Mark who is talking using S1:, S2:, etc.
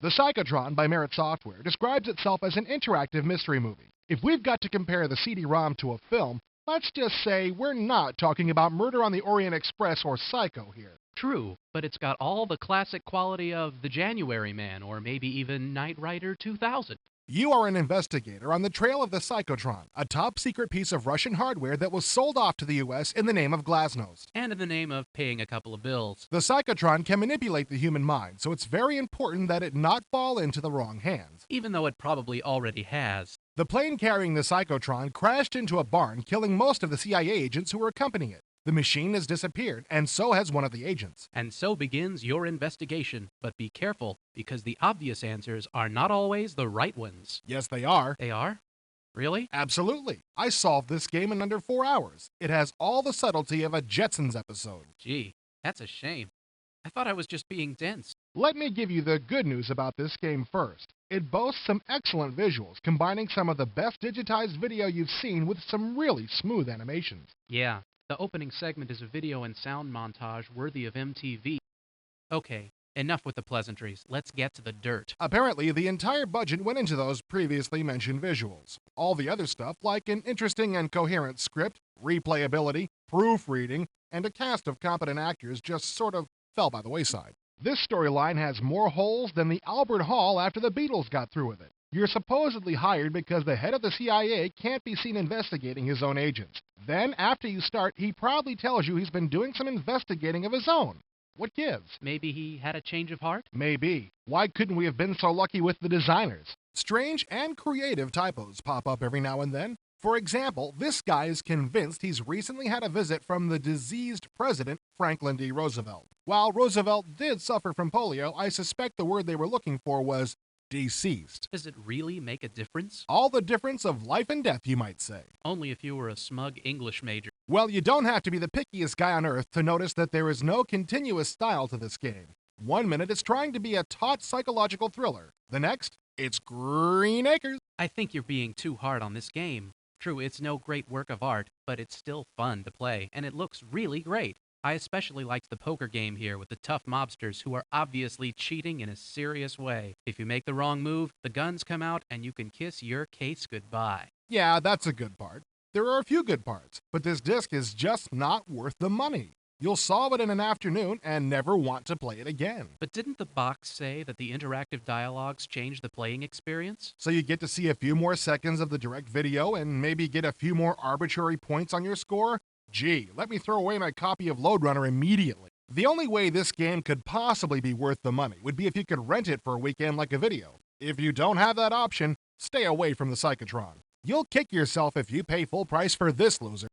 S1: The Psychotron by Merit Software describes itself as an interactive mystery movie. If we've got to compare the CD-ROM to a film, let's just say we're not talking about Murder on the Orient Express or Psycho here.
S2: True, but it's got all the classic quality of The January Man or maybe even Knight Rider 2000.
S1: You are an investigator on the trail of the Psychotron, a top-secret piece of Russian hardware that was sold off to the U.S. in the name of Glasnost.
S2: And in the name of paying a couple of bills.
S1: The Psychotron can manipulate the human mind, so it's very important that it not fall into the wrong hands.
S2: Even though it probably already has.
S1: The plane carrying the Psychotron crashed into a barn, killing most of the CIA agents who were accompanying it. The machine has disappeared, and so has one of the agents.
S2: And so begins your investigation. But be careful, because the obvious answers are not always the right ones.
S1: Yes, they are.
S2: They are? Really?
S1: Absolutely. I solved this game in under 4 hours. It has all the subtlety of a Jetsons episode.
S2: Gee, that's a shame. I thought I was just being dense.
S1: Let me give you the good news about this game first. It boasts some excellent visuals, combining some of the best digitized video you've seen with some really smooth animations.
S2: Yeah. The opening segment is a video and sound montage worthy of MTV. Okay, enough with the pleasantries. Let's get to the dirt.
S1: Apparently, the entire budget went into those previously mentioned visuals. All the other stuff, like an interesting and coherent script, replayability, proofreading, and a cast of competent actors, just sort of fell by the wayside. This storyline has more holes than the Albert Hall after the Beatles got through with it. You're supposedly hired because the head of the CIA can't be seen investigating his own agents. Then, after you start, he proudly tells you he's been doing some investigating of his own. What gives?
S2: Maybe he had a change of heart?
S1: Maybe. Why couldn't we have been so lucky with the designers? Strange and creative typos pop up every now and then. For example, this guy is convinced he's recently had a visit from the diseased president, Franklin D. Roosevelt. While Roosevelt did suffer from polio, I suspect the word they were looking for was deceased.
S2: Does it really make a difference?
S1: All the difference of life and death, you might say.
S2: Only if you were a smug English major.
S1: Well, you don't have to be the pickiest guy on earth to notice that there is no continuous style to this game. 1 minute it's trying to be a taut psychological thriller. The next, it's Green Acres.
S2: I think you're being too hard on this game. True, it's no great work of art, but it's still fun to play, and it looks really great. I especially liked the poker game here with the tough mobsters who are obviously cheating in a serious way. If you make the wrong move, the guns come out and you can kiss your case goodbye.
S1: Yeah, that's a good part. There are a few good parts, but this disc is just not worth the money. You'll solve it in an afternoon and never want to play it again.
S2: But didn't the box say that the interactive dialogues change the playing experience?
S1: So you get to see a few more seconds of the direct video and maybe get a few more arbitrary points on your score? Gee, let me throw away my copy of Lode Runner immediately. The only way this game could possibly be worth the money would be if you could rent it for a weekend like a video. If you don't have that option, stay away from the Psychotron. You'll kick yourself if you pay full price for this loser.